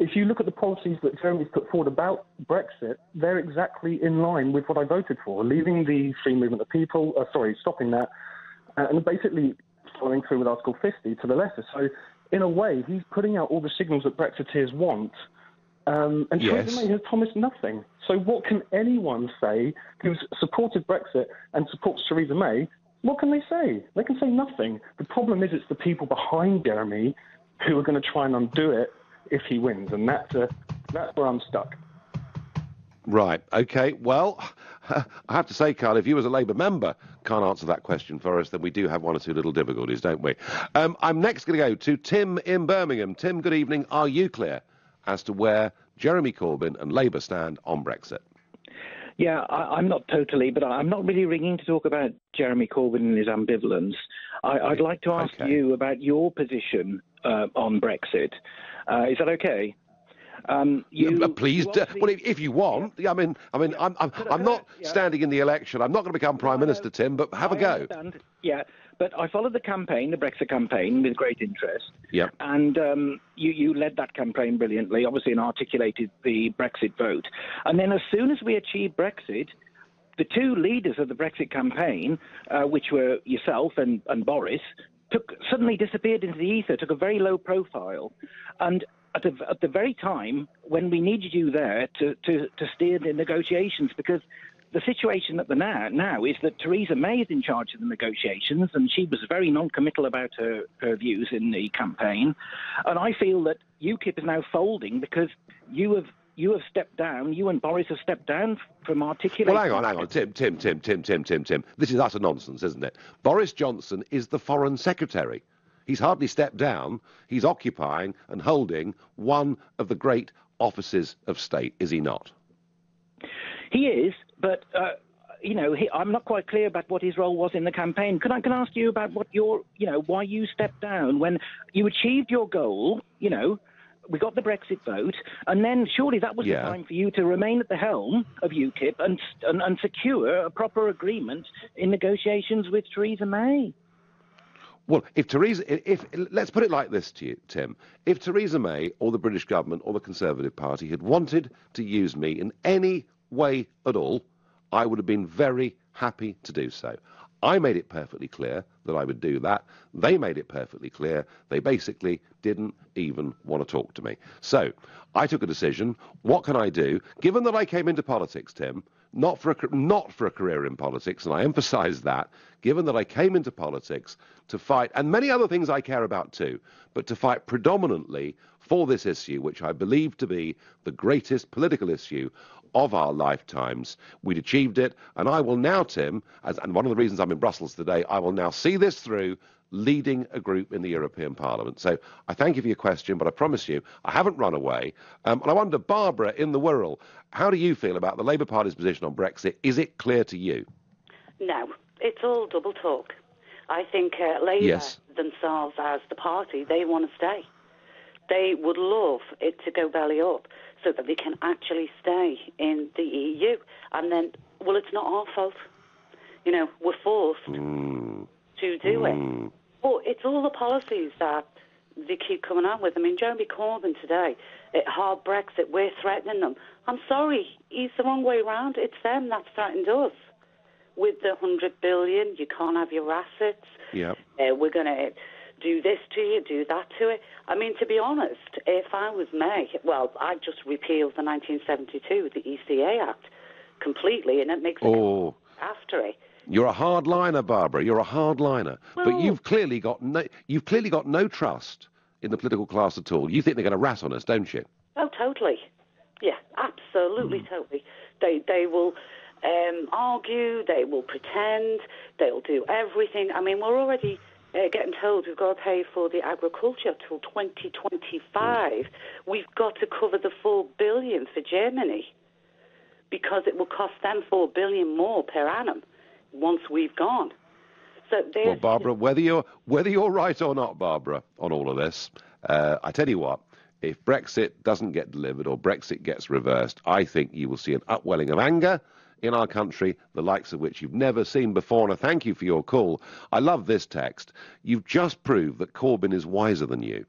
if you look at the policies that Jeremy's put forward about Brexit, they're exactly in line with what I voted for, leaving the free movement of people, stopping that, and basically following through with Article 50 to the letter. So in a way, he's putting out all the signals that Brexiteers want, and Theresa May has promised nothing. So what can anyone say who's supported Brexit and supports Theresa May? What can they say? They can say nothing. The problem is it's the people behind Jeremy who are going to try and undo it if he wins, and that's where I'm stuck. Right, OK. Well, I have to say, Carl, if you as a Labour member can't answer that question for us, then we do have one or two little difficulties, don't we? I'm next going to go to Tim in Birmingham. Tim, good evening. Are you clear as to where Jeremy Corbyn and Labour stand on Brexit? Yeah, I'm not totally, but I'm not really ringing to talk about Jeremy Corbyn and his ambivalence. I'd like to ask you about your position on Brexit. Is that okay? Please, well, if you want. I'm not standing in the election. I'm not going to become Prime Minister, Tim, but have a go. Understand. Yeah, but I followed the campaign, the Brexit campaign, with great interest. Yeah. And you led that campaign brilliantly, obviously, and articulated the Brexit vote. And then as soon as we achieved Brexit, the two leaders of the Brexit campaign, which were yourself and Boris, suddenly disappeared into the ether, took a very low profile. And at the very time when we needed you there to steer the negotiations, because the situation now is that Theresa May is in charge of the negotiations, and she was very non-committal about her views in the campaign. And I feel that UKIP is now folding because you have stepped down, you and Boris have stepped down from articulating... Well, hang on, Tim. This is utter nonsense, isn't it? Boris Johnson is the Foreign Secretary. He's hardly stepped down. He's occupying and holding one of the great offices of state, is he not? He is, but I'm not quite clear about what his role was in the campaign. Can I ask you about what why you stepped down when you achieved your goal? We got the Brexit vote, and then surely that was the time for you to remain at the helm of UKIP and secure a proper agreement in negotiations with Theresa May. Well, if let's put it like this to you, Tim. If Theresa May or the British government or the Conservative Party had wanted to use me in any way at all, I would have been very happy to do so. I made it perfectly clear that I would do that. They made it perfectly clear. They basically didn't even want to talk to me. So I took a decision. What can I do? Given that I came into politics, Tim, not for a career in politics, and I emphasise that, given that I came into politics to fight, and many other things I care about too, but to fight predominantly for this issue, which I believe to be the greatest political issue of our lifetimes. We'd achieved it, and I will now, Tim, and one of the reasons I'm in Brussels today, I will now see this through, leading a group in the European Parliament. So I thank you for your question, but I promise you, I haven't run away. And I wonder, Barbara in the Wirral, how do you feel about the Labour Party's position on Brexit? Is it clear to you? No, it's all double talk. I think Labour themselves as the party, they want to stay. They would love it to go belly up so that they can actually stay in the EU. And then, well, it's not our fault. We're forced to do it. But it's all the policies that they keep coming out with. I mean, Jeremy Corbyn today, hard Brexit, we're threatening them. I'm sorry, he's the wrong way around. It's them that's threatened us. With the 100 billion, you can't have your assets. Yep. We're going to do this to you, do that to it. I mean, to be honest, if I was May, well, I'd just repeal the 1972, the ECA Act, completely, and it makes it after it. You're a hardliner, Barbara. You're a hardliner. Well, but you've clearly got no trust in the political class at all. You think they're going to rat on us, don't you? Oh, totally. Yeah, absolutely, totally. They will argue, they will pretend, they'll do everything. I mean, we're already getting told we've got to pay for the agriculture till 2025. We've got to cover the $4 billion for Germany because it will cost them $4 billion more per annum once we've gone. So well, Barbara, whether you're right or not, Barbara, on all of this, I tell you what, if Brexit doesn't get delivered or Brexit gets reversed, I think you will see an upwelling of anger in our country, the likes of which you've never seen before, and I thank you for your call. I love this text. You've just proved that Corbyn is wiser than you.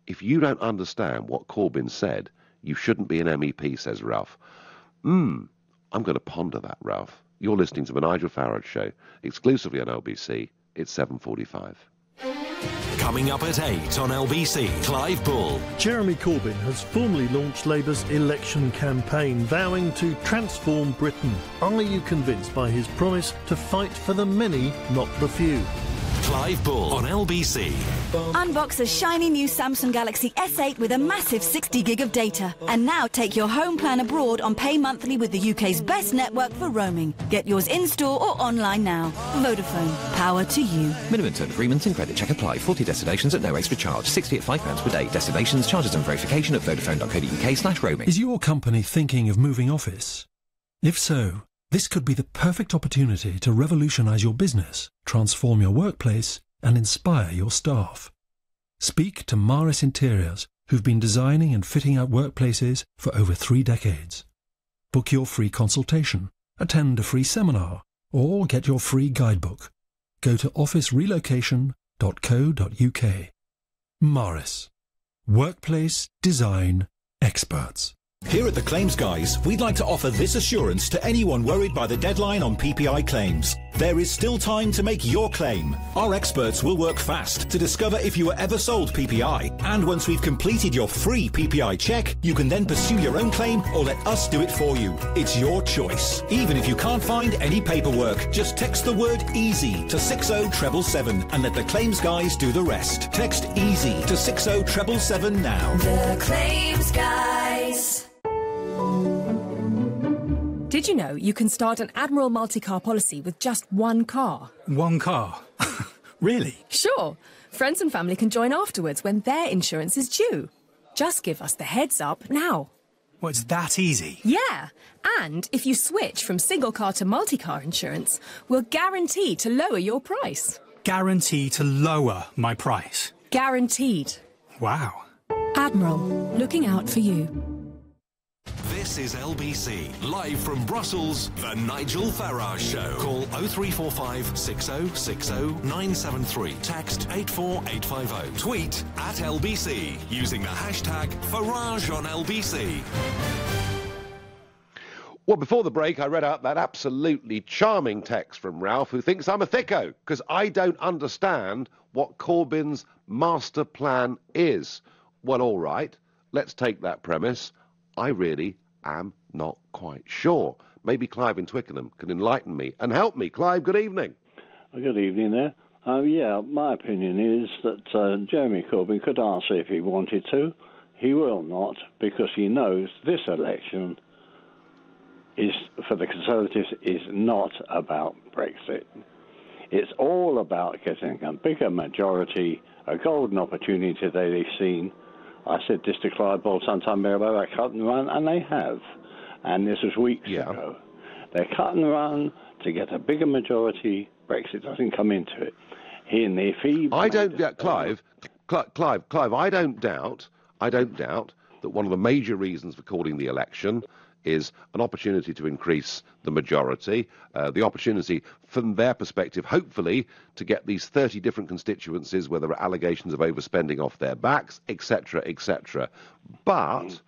If you don't understand what Corbyn said, you shouldn't be an MEP, says Ralph. I'm going to ponder that, Ralph. You're listening to the Nigel Farage Show, exclusively on LBC. It's 7:45. Coming up at 8 on LBC, Clive Bull. Jeremy Corbyn has formally launched Labour's election campaign, vowing to transform Britain. Are you convinced by his promise to fight for the many, not the few? Clive Bull on LBC. Unbox a shiny new Samsung Galaxy S8 with a massive 60 gig of data. And now take your home plan abroad on Pay Monthly with the UK's best network for roaming. Get yours in-store or online now. Vodafone. Power to you. Minimum term agreements and credit check apply. 40 destinations at no extra charge. 60 at £5 per day. Destinations, charges and verification at vodafone.co.uk/roaming. Is your company thinking of moving office? If so, this could be the perfect opportunity to revolutionise your business, transform your workplace, and inspire your staff. Speak to Maris Interiors, who've been designing and fitting out workplaces for over 3 decades. Book your free consultation, attend a free seminar, or get your free guidebook. Go to officerelocation.co.uk. Maris. Workplace design experts. Here at the Claims Guys, we'd like to offer this assurance to anyone worried by the deadline on PPI claims. There is still time to make your claim. Our experts will work fast to discover if you were ever sold PPI. And once we've completed your free PPI check, you can then pursue your own claim or let us do it for you. It's your choice. Even if you can't find any paperwork, just text the word EASY to 60777 and let the Claims Guys do the rest. Text EASY to 60777 now. The Claims Guys. Did you know you can start an Admiral multi-car policy with just one car? One car? Really? Sure. Friends and family can join afterwards when their insurance is due. Just give us the heads up now. Well, it's that easy. Yeah, and if you switch from single car to multi-car insurance, we'll guarantee to lower your price. Guarantee to lower my price. Guaranteed. Wow. Admiral, looking out for you. This is LBC, live from Brussels, The Nigel Farage Show. Call 0345 6060 973. Text 84850. Tweet at LBC using the hashtag FarageOnLBC. Well, before the break, I read out that absolutely charming text from Ralph, who thinks I'm a thicko, because I don't understand what Corbyn's master plan is. Well, all right, let's take that premise. I really am not quite sure. Maybe Clive in Twickenham can enlighten me and help me. Clive, good evening. Good evening there. Yeah, my opinion is that Jeremy Corbyn could answer if he wanted to. He will not, because he knows this election is, for the Conservatives, is not about Brexit. It's all about getting a bigger majority, a golden opportunity that they've seen. I said this to Clive Ball sometime ago, they cut and run, and they have. And this was weeks ago. They cut and run to get a bigger majority. Brexit doesn't come into it. I don't doubt, Clive, I don't doubt that one of the major reasons for calling the election is an opportunity to increase the majority, the opportunity from their perspective, hopefully, to get these 30 different constituencies where there are allegations of overspending off their backs, etc., etc. But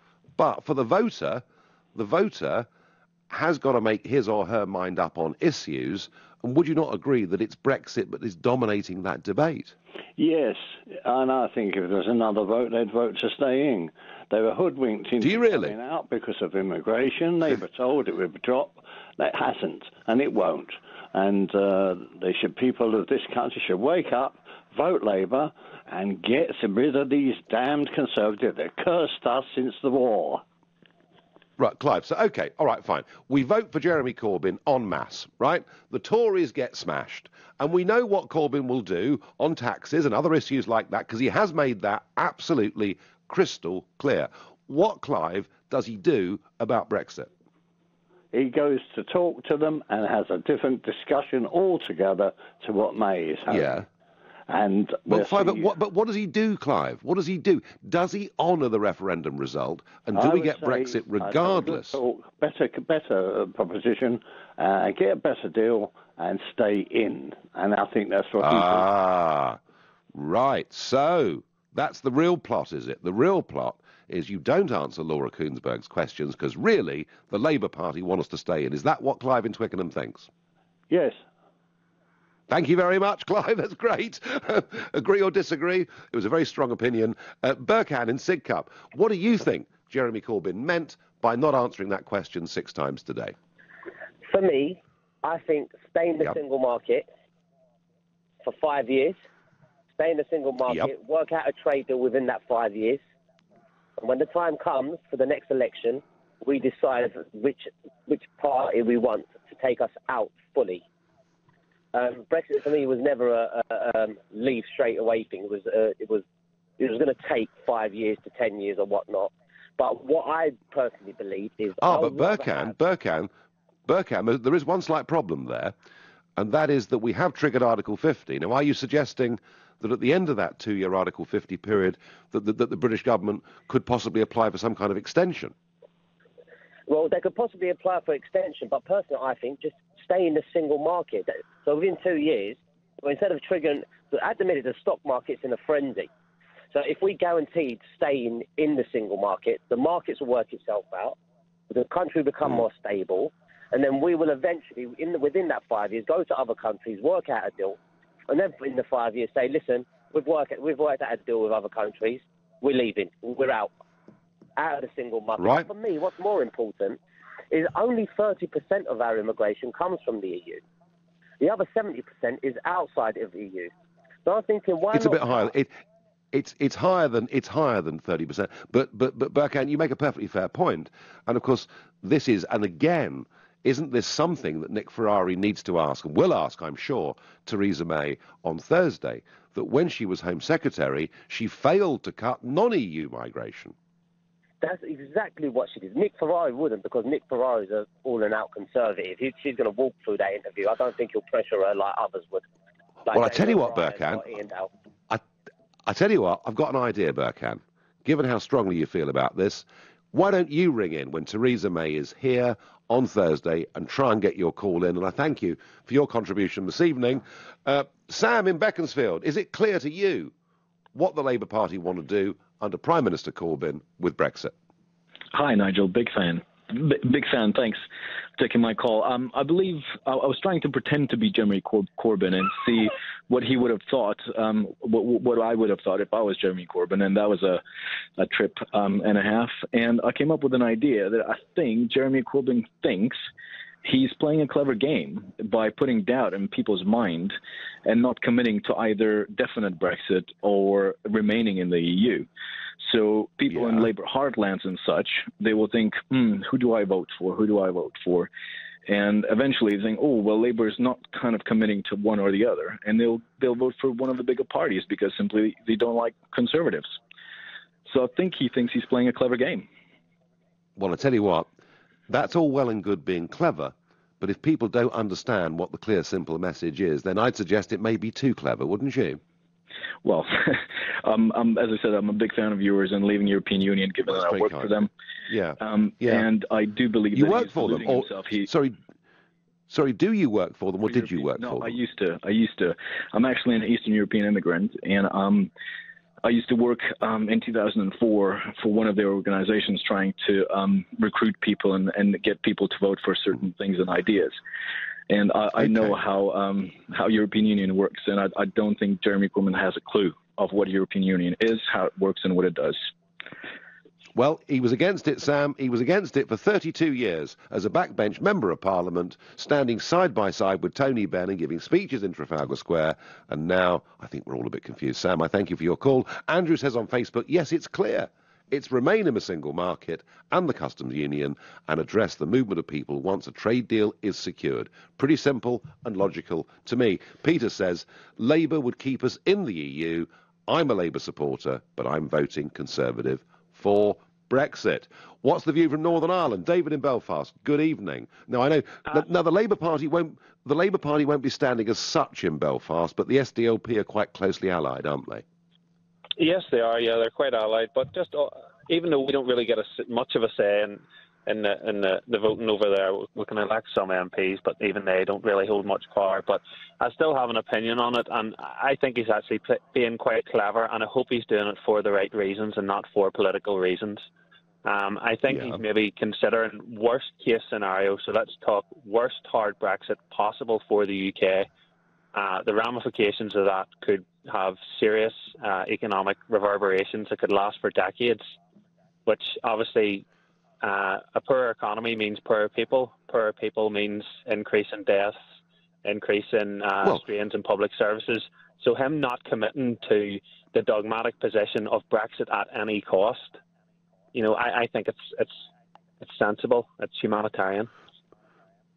for the voter has got to make his or her mind up on issues. And would you not agree that it's Brexit that is dominating that debate? Yes, and I think if there's another vote, they'd vote to stay in. They were hoodwinked into coming out because of immigration. They were told it would drop. It hasn't, and it won't. And people of this country should wake up, vote Labour, and get rid of these damned Conservatives that cursed us since the war. Right, Clive, so, OK, all right, fine. We vote for Jeremy Corbyn en masse, right? The Tories get smashed. And we know what Corbyn will do on taxes and other issues like that, because he has made that absolutely crystal clear. What, Clive, does he do about Brexit? He goes to talk to them and has a different discussion altogether to what May is having. Yeah. And well, fine, but what does he do, Clive? What does he do? Does he honour the referendum result? And do we get Brexit regardless? Better proposition, get a better deal and stay in. And I think that's what he does. Right. So that's the real plot, is it? The real plot is you don't answer Laura Kuenssberg's questions because really the Labour Party want us to stay in. Is that what Clive in Twickenham thinks? Yes. Thank you very much, Clive. That's great. Agree or disagree? It was a very strong opinion. Burkhan in Sidcup, what do you think Jeremy Corbyn meant by not answering that question 6 times today? For me, I think stay in the single market for 5 years, stay in the single market, work out a trade deal within that 5 years, and when the time comes for the next election, we decide which party we want to take us out fully. Brexit for me was never a leave straight away thing. It was going to take 5 years to 10 years or whatnot. But what I personally believe is... but Burkhan, there is one slight problem there, and that is that we have triggered Article 50. Now, are you suggesting that at the end of that 2-year Article 50 period that the British government could possibly apply for some kind of extension? Well, they could possibly apply for extension, but personally, I think just stay in the single market. So within 2 years, instead of triggering... At the minute, the stock market's in a frenzy. So if we guaranteed staying in the single market, the markets will work itself out, the country will become more stable, and then we will eventually, within that 5 years, go to other countries, work out a deal, and then in the 5 years say, listen, we've worked out a deal with other countries, we're leaving, we're out of the single market. Right. For me, what's more important is only 30% of our immigration comes from the EU. The other 70% is outside of the EU. So I'm thinking, why it's not... It's a bit higher. It's higher than 30%. But Burkhan, you make a perfectly fair point. And of course, this is, and again, isn't this something that Nick Ferrari needs to ask, and will ask, I'm sure, Theresa May on Thursday, that when she was Home Secretary, she failed to cut non-EU migration? That's exactly what she did. Nick Farage wouldn't, because Nick Farage is an all-and-out conservative. She's going to walk through that interview. I don't think he'll pressure her like others would. Like well, I tell you what, Burkhan. I tell you what, I've got an idea, Burkhan. Given how strongly you feel about this, why don't you ring in when Theresa May is here on Thursday and try and get your call in? And I thank you for your contribution this evening. Sam in Beaconsfield, is it clear to you what the Labour Party want to do under Prime Minister Corbyn with Brexit? Hi, Nigel. Big fan. Big fan. Thanks for taking my call. I believe I was trying to pretend to be Jeremy Corbyn and see what he would have thought, what I would have thought if I was Jeremy Corbyn, and that was a trip and a half. And I came up with an idea that I think Jeremy Corbyn thinks he's playing a clever game by putting doubt in people's mind and not committing to either definite Brexit or remaining in the EU. So people in Labour heartlands and such, they will think, who do I vote for? Who do I vote for? And eventually they think, oh, well, Labour is not kind of committing to one or the other. And they'll vote for one of the bigger parties because simply they don't like Conservatives. So I think he thinks he's playing a clever game. Well, I tell you what, that's all well and good being clever, but if people don't understand what the clear, simple message is, then I'd suggest it may be too clever, wouldn't you? Well, as I said, I'm a big fan of yours and leaving the European Union, given that I work for them. Yeah. And I do believe you that work he's for them. Or, sorry, do you work for them, or did you work for them? No, I used to. I'm actually an Eastern European immigrant, and I used to work in 2004 for one of their organizations trying to recruit people and get people to vote for certain things and ideas. And I know how European Union works, and I don't think Jeremy Corbyn has a clue of what European Union is, how it works, and what it does. Well, he was against it, Sam. He was against it for 32 years as a backbench member of Parliament, standing side by side with Tony Benn and giving speeches in Trafalgar Square. And now I think we're all a bit confused. Sam, I thank you for your call. Andrew says on Facebook, yes, it's clear. It's remain in a single market and the customs union and address the movement of people once a trade deal is secured. Pretty simple and logical to me. Peter says, Labour would keep us in the EU. I'm a Labour supporter, but I'm voting Conservative for Brexit. What's the view from Northern Ireland? David in Belfast, good evening. Now, I know now the Labour Party won't be standing as such in Belfast, but the SDLP are quite closely allied, aren't they? Yes, they are. Yeah, they're quite allied. But just even though we don't really get much of a say in the voting over there, we can elect some MPs, but even they don't really hold much power. But I still have an opinion on it, and I think he's actually being quite clever, and I hope he's doing it for the right reasons and not for political reasons. I think he's maybe considering worst case scenario. So let's talk worst hard Brexit possible for the UK. The ramifications of that could have serious economic reverberations that could last for decades, which obviously a poorer economy means poorer people. Poorer people means increase in deaths, increase in strains in public services. So him not committing to the dogmatic position of Brexit at any cost, I think it's sensible. It's humanitarian.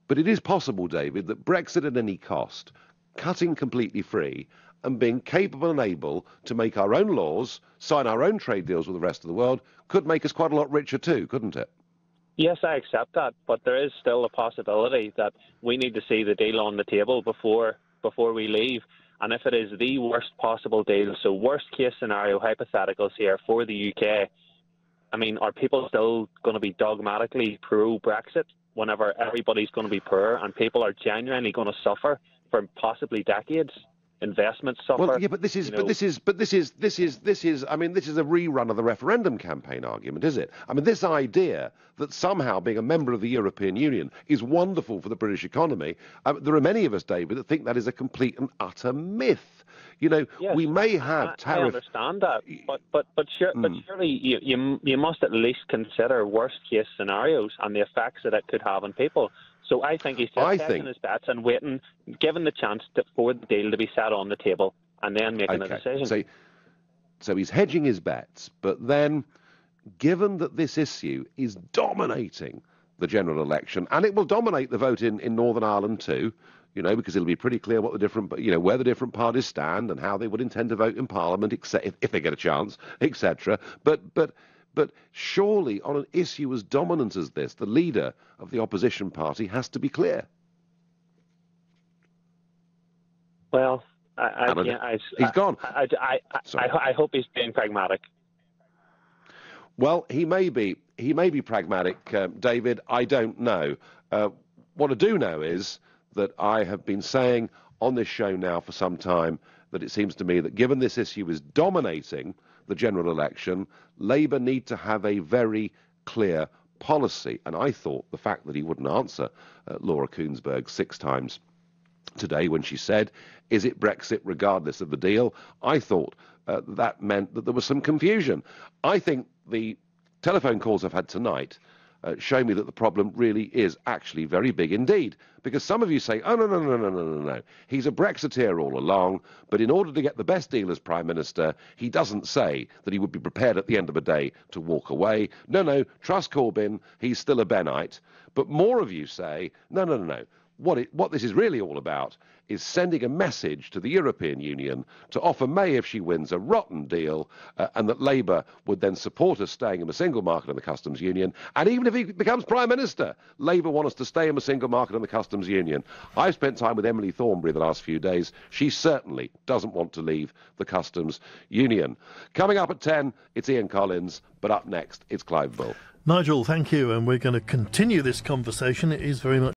But it is possible, David, that Brexit at any cost, cutting completely free and being capable and able to make our own laws, sign our own trade deals with the rest of the world, could make us quite a lot richer too, couldn't it? Yes, I accept that, but there is still a possibility that we need to see the deal on the table before we leave. And if it is the worst possible deal, so worst case scenario hypotheticals here for the UK, I mean, are people still going to be dogmatically pro-Brexit whenever everybody's going to be poor and people are genuinely going to suffer for possibly decades? Investments suffer. Well, yeah, but this is a rerun of the referendum campaign argument, is it? I mean, this idea that somehow being a member of the European Union is wonderful for the British economy. There are many of us, David, that think that is a complete and utter myth. Yes, we may have tariff. I understand that, but surely you must at least consider worst case scenarios and the effects that it could have on people. So I think he's just taking his bets and waiting, given the chance for the deal to be set on the table and then making a decision. So he's hedging his bets, but then, given that this issue is dominating the general election, and it will dominate the vote in Northern Ireland too, because it'll be pretty clear what the different, where the different parties stand and how they would intend to vote in Parliament, if they get a chance, etc. But But surely on an issue as dominant as this, the leader of the opposition party has to be clear. Well, he's gone. I hope he's being pragmatic. Well, he may be pragmatic, David. I don't know. What I do know is that I have been saying on this show now for some time that it seems to me that given this issue is dominating the general election, Labour need to have a very clear policy. And I thought the fact that he wouldn't answer Laura Kuenssberg 6 times today when she said, is it Brexit regardless of the deal? I thought that meant that there was some confusion. I think the telephone calls I've had tonight show me that the problem really is actually very big indeed. Because some of you say, oh, no. He's a Brexiteer all along, but in order to get the best deal as Prime Minister, he doesn't say that he would be prepared at the end of the day to walk away. No, trust Corbyn, he's still a Bennite. But more of you say, no. What this is really all about is sending a message to the European Union to offer May, if she wins, a rotten deal, and that Labour would then support us staying in the single market and the customs union. And even if he becomes Prime Minister, Labour want us to stay in the single market and the customs union. I've spent time with Emily Thornberry the last few days. She certainly doesn't want to leave the customs union. Coming up at 10, it's Ian Collins, but up next, it's Clive Bull. Nigel, thank you, and we're going to continue this conversation. It is very much